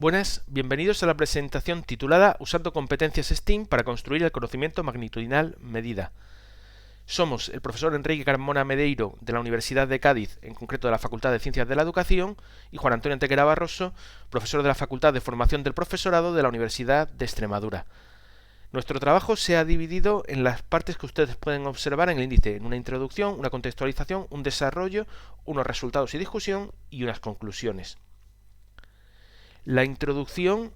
Buenas, bienvenidos a la presentación titulada Usando competencias STEAM para construir el conocimiento magnitudinal medida. Somos el profesor Enrique Carmona Medeiro de la Universidad de Cádiz, en concreto de la Facultad de Ciencias de la Educación, y Juan Antonio Antequera Barroso, profesor de la Facultad de Formación del Profesorado de la Universidad de Extremadura. Nuestro trabajo se ha dividido en las partes que ustedes pueden observar en el índice, en una introducción, una contextualización, un desarrollo, unos resultados y discusión y unas conclusiones. La introducción,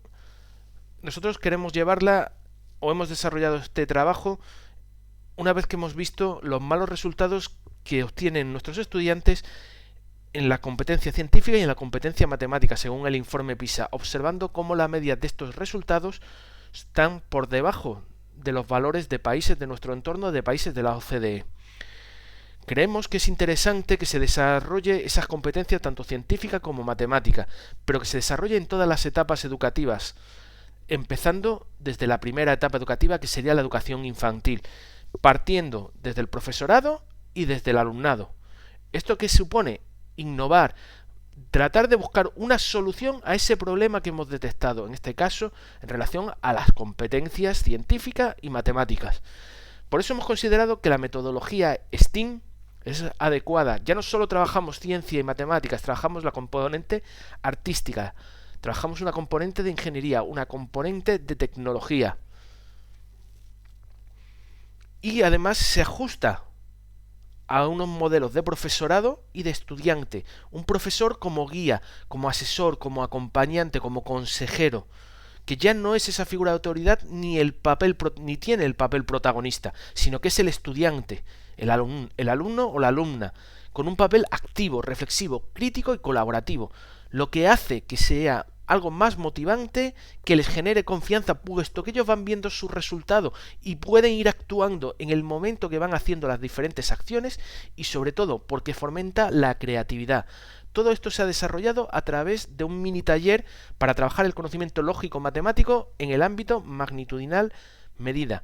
nosotros queremos llevarla, o hemos desarrollado este trabajo, una vez que hemos visto los malos resultados que obtienen nuestros estudiantes en la competencia científica y en la competencia matemática, según el informe PISA, observando cómo la media de estos resultados están por debajo de los valores de países de nuestro entorno, de países de la OCDE. Creemos que es interesante que se desarrolle esas competencias tanto científica como matemática, pero que se desarrolle en todas las etapas educativas, empezando desde la primera etapa educativa, que sería la educación infantil, partiendo desde el profesorado y desde el alumnado. ¿Esto qué supone? Innovar, tratar de buscar una solución a ese problema que hemos detectado, en este caso en relación a las competencias científicas y matemáticas. Por eso hemos considerado que la metodología STEAM es adecuada. Ya no solo trabajamos ciencia y matemáticas, trabajamos la componente artística, trabajamos una componente de ingeniería, una componente de tecnología. Y además se ajusta a unos modelos de profesorado y de estudiante. Un profesor como guía, como asesor, como acompañante, como consejero, que ya no es esa figura de autoridad ni tiene el papel protagonista, sino que es el estudiante, el alumno o la alumna, con un papel activo, reflexivo, crítico y colaborativo, lo que hace que sea algo más motivante, que les genere confianza, puesto que ellos van viendo su resultado y pueden ir actuando en el momento que van haciendo las diferentes acciones, y sobre todo porque fomenta la creatividad. Todo esto se ha desarrollado a través de un mini taller para trabajar el conocimiento lógico matemático en el ámbito magnitudinal medida.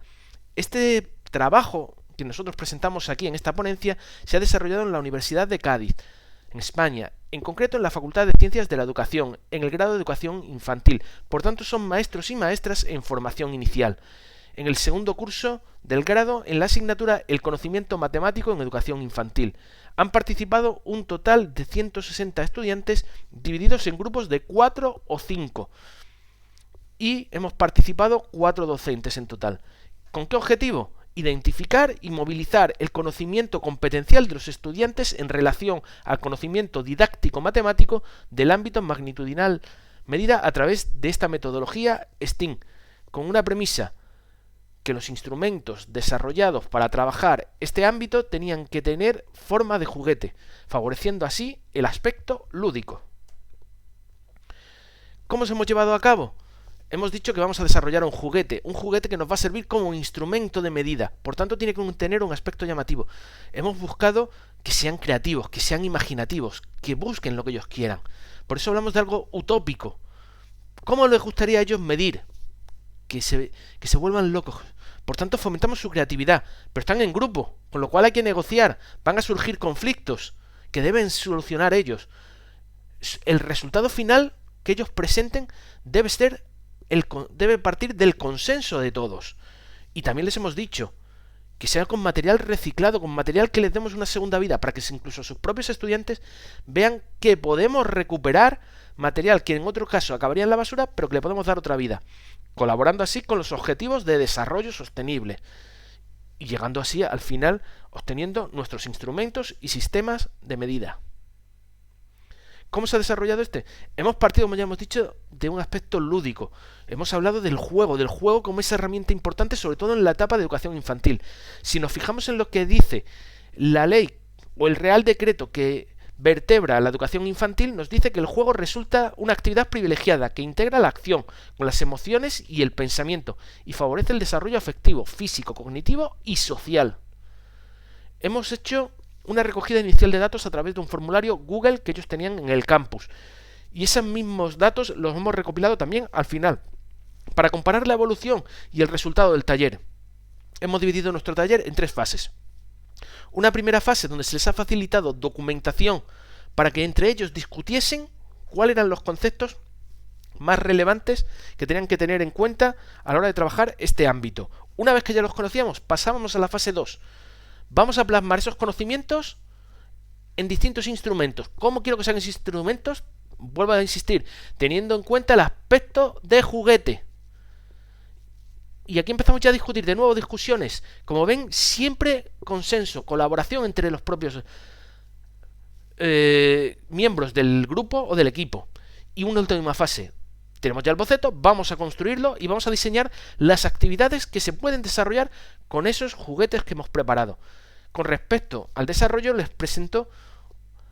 Este trabajo que nosotros presentamos aquí en esta ponencia se ha desarrollado en la Universidad de Cádiz, en España, en concreto en la Facultad de Ciencias de la Educación, en el grado de Educación Infantil. Por tanto, son maestros y maestras en formación inicial. En el segundo curso del grado, en la asignatura El conocimiento matemático en educación infantil. Han participado un total de 160 estudiantes divididos en grupos de 4 o 5. Y hemos participado 4 docentes en total. ¿Con qué objetivo? Identificar y movilizar el conocimiento competencial de los estudiantes en relación al conocimiento didáctico matemático del ámbito magnitudinal medida a través de esta metodología STEAM, con una premisa: que los instrumentos desarrollados para trabajar este ámbito tenían que tener forma de juguete, favoreciendo así el aspecto lúdico. ¿Cómo se hemos llevado a cabo? Hemos dicho que vamos a desarrollar un juguete que nos va a servir como instrumento de medida, por tanto tiene que tener un aspecto llamativo. Hemos buscado que sean creativos, que sean imaginativos, que busquen lo que ellos quieran. Por eso hablamos de algo utópico. ¿Cómo les gustaría a ellos medir? Que se vuelvan locos. Por tanto, fomentamos su creatividad, pero están en grupo, con lo cual hay que negociar, van a surgir conflictos que deben solucionar ellos. El resultado final que ellos presenten debe partir del consenso de todos. Y también les hemos dicho que sea con material reciclado, con material que les demos una segunda vida, para que incluso sus propios estudiantes vean que podemos recuperar material que en otro caso acabaría en la basura, pero que le podemos dar otra vida, colaborando así con los objetivos de desarrollo sostenible y llegando así al final obteniendo nuestros instrumentos y sistemas de medida. ¿Cómo se ha desarrollado este? Hemos partido, como ya hemos dicho, de un aspecto lúdico. Hemos hablado del juego como esa herramienta importante, sobre todo en la etapa de educación infantil. Si nos fijamos en lo que dice la ley o el Real Decreto que vertebra la educación infantil, nos dice que el juego resulta una actividad privilegiada que integra la acción con las emociones y el pensamiento y favorece el desarrollo afectivo, físico, cognitivo y social. Hemos hecho una recogida inicial de datos a través de un formulario Google que ellos tenían en el campus. Y esos mismos datos los hemos recopilado también al final, para comparar la evolución y el resultado del taller. Hemos dividido nuestro taller en 3 fases. Una primera fase donde se les ha facilitado documentación para que entre ellos discutiesen cuáles eran los conceptos más relevantes que tenían que tener en cuenta a la hora de trabajar este ámbito. Una vez que ya los conocíamos, pasábamos a la fase 2. Vamos a plasmar esos conocimientos en distintos instrumentos. ¿Cómo quiero que sean esos instrumentos? Vuelvo a insistir, teniendo en cuenta el aspecto de juguete. Y aquí empezamos ya a discutir de nuevo discusiones. Como ven, siempre consenso, colaboración entre los propios miembros del grupo o del equipo. Y una última fase. Tenemos ya el boceto, vamos a construirlo y vamos a diseñar las actividades que se pueden desarrollar con esos juguetes que hemos preparado. Con respecto al desarrollo, les presento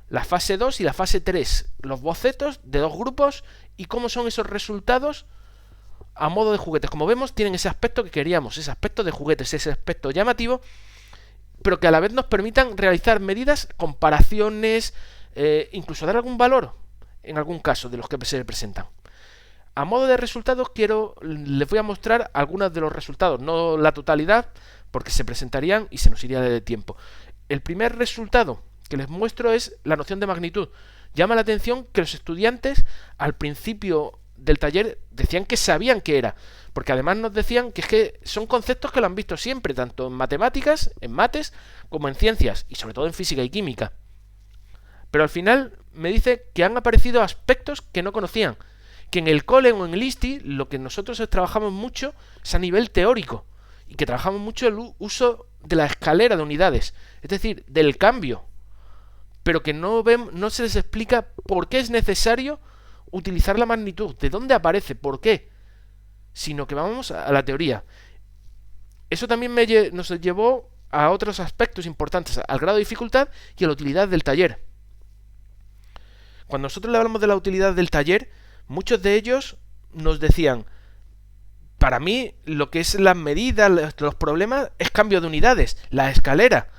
la fase 2 y la fase 3, los bocetos de dos grupos y cómo son esos resultados a modo de juguetes. Como vemos, tienen ese aspecto que queríamos, ese aspecto de juguetes, ese aspecto llamativo, pero que a la vez nos permitan realizar medidas, comparaciones, incluso dar algún valor en algún caso de los que se presentan. A modo de resultados les voy a mostrar algunos de los resultados, no la totalidad, porque se presentarían y se nos iría de tiempo. El primer resultado que les muestro es la noción de magnitud. Llama la atención que los estudiantes al principio del taller decían que sabían qué era, porque además nos decían que es que son conceptos que lo han visto siempre, tanto en matemáticas, en mates, como en ciencias, y sobre todo en física y química. Pero al final me dice que han aparecido aspectos que no conocían, que en el cole o en el ISTI lo que nosotros trabajamos mucho es a nivel teórico, y que trabajamos mucho el uso de la escalera de unidades, es decir, del cambio, pero que no se les explica por qué es necesario utilizar la magnitud, de dónde aparece, por qué, sino que vamos a la teoría. Eso también nos llevó a otros aspectos importantes, al grado de dificultad y a la utilidad del taller. Cuando nosotros le hablamos de la utilidad del taller, muchos de ellos nos decían: para mí lo que es las medidas, los problemas, es cambio de unidades, la escalera.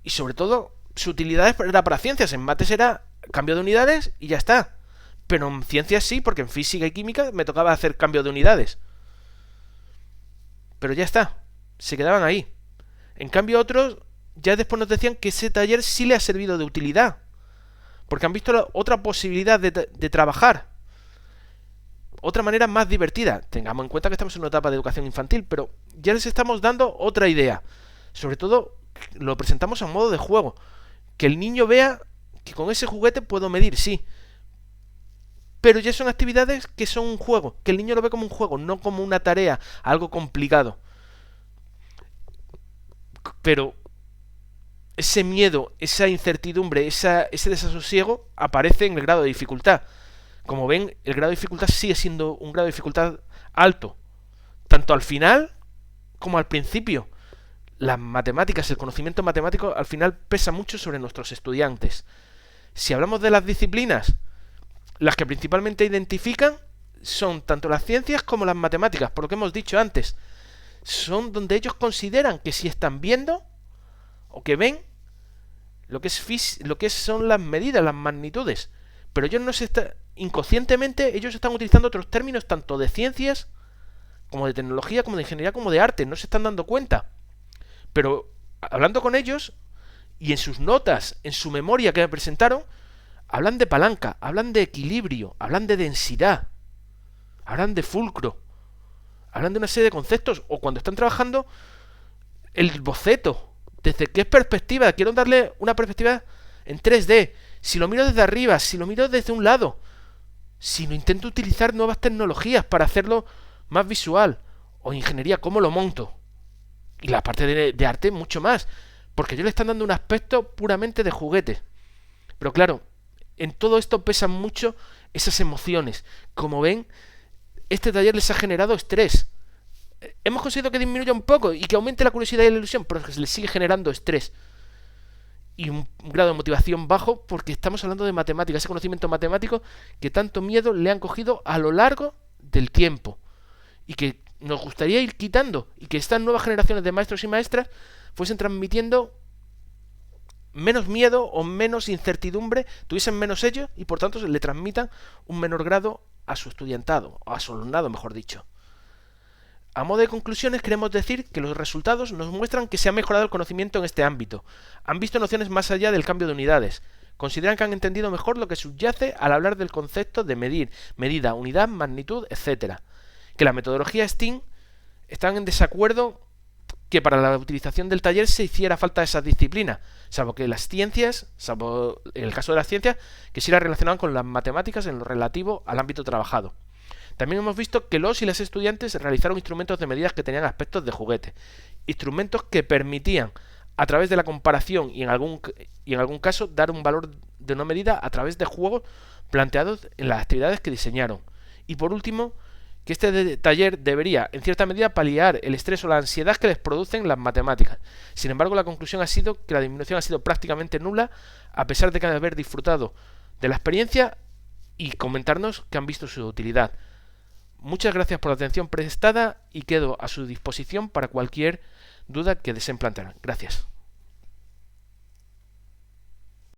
Y sobre todo, su utilidad era para ciencias. En mates era cambio de unidades y ya está. Pero en ciencias sí, porque en física y química me tocaba hacer cambio de unidades. Pero ya está, se quedaban ahí. En cambio otros ya después nos decían que ese taller sí le ha servido de utilidad, porque han visto otra posibilidad de trabajar, otra manera más divertida. Tengamos en cuenta que estamos en una etapa de educación infantil, pero ya les estamos dando otra idea. Sobre todo lo presentamos a modo de juego, que el niño vea que con ese juguete puedo medir, sí, pero ya son actividades que son un juego, que el niño lo ve como un juego, no como una tarea, algo complicado. Pero ese miedo, esa incertidumbre, ese desasosiego aparece en el grado de dificultad. Como ven, el grado de dificultad sigue siendo un grado de dificultad alto, tanto al final como al principio. Las matemáticas, el conocimiento matemático al final pesa mucho sobre nuestros estudiantes. Si hablamos de las disciplinas, las que principalmente identifican son tanto las ciencias como las matemáticas, por lo que hemos dicho antes. Son donde ellos consideran que si están viendo o que ven lo que son las medidas, las magnitudes, pero ellos inconscientemente ellos están utilizando otros términos tanto de ciencias como de tecnología, como de ingeniería, como de arte, no se están dando cuenta. Pero hablando con ellos y en sus notas, en su memoria que me presentaron, hablan de palanca, hablan de equilibrio, hablan de densidad, hablan de fulcro, hablan de una serie de conceptos, o cuando están trabajando el boceto, desde qué perspectiva, quiero darle una perspectiva en 3D, si lo miro desde arriba, si lo miro desde un lado, si no intento utilizar nuevas tecnologías para hacerlo más visual, o ingeniería, cómo lo monto, y la parte de arte mucho más, porque ellos le están dando un aspecto puramente de juguete. Pero claro, en todo esto pesan mucho esas emociones. Como ven, este taller les ha generado estrés. Hemos conseguido que disminuya un poco y que aumente la curiosidad y la ilusión, pero es que se les sigue generando estrés. Y un grado de motivación bajo, porque estamos hablando de matemáticas, ese conocimiento matemático que tanto miedo le han cogido a lo largo del tiempo. Y que nos gustaría ir quitando, y que estas nuevas generaciones de maestros y maestras fuesen transmitiendo menos miedo o menos incertidumbre, tuviesen menos ellos y por tanto le transmitan un menor grado a su estudiantado, o a su alumnado, mejor dicho. A modo de conclusiones, queremos decir que los resultados nos muestran que se ha mejorado el conocimiento en este ámbito. Han visto nociones más allá del cambio de unidades. Consideran que han entendido mejor lo que subyace al hablar del concepto de medir, medida, unidad, magnitud, etc. Que la metodología STEAM están en desacuerdo que para la utilización del taller se hiciera falta esas disciplinas, salvo que las ciencias, salvo en el caso de las ciencias, que sí las relacionaban con las matemáticas en lo relativo al ámbito trabajado. También hemos visto que los y las estudiantes realizaron instrumentos de medidas que tenían aspectos de juguete, instrumentos que permitían, a través de la comparación y en algún caso, dar un valor de una medida a través de juegos planteados en las actividades que diseñaron. Y por último, que este taller debería, en cierta medida, paliar el estrés o la ansiedad que les producen las matemáticas. Sin embargo, la conclusión ha sido que la disminución ha sido prácticamente nula, a pesar de que haber disfrutado de la experiencia y comentarnos que han visto su utilidad. Muchas gracias por la atención prestada y quedo a su disposición para cualquier duda que deseen plantear. Gracias.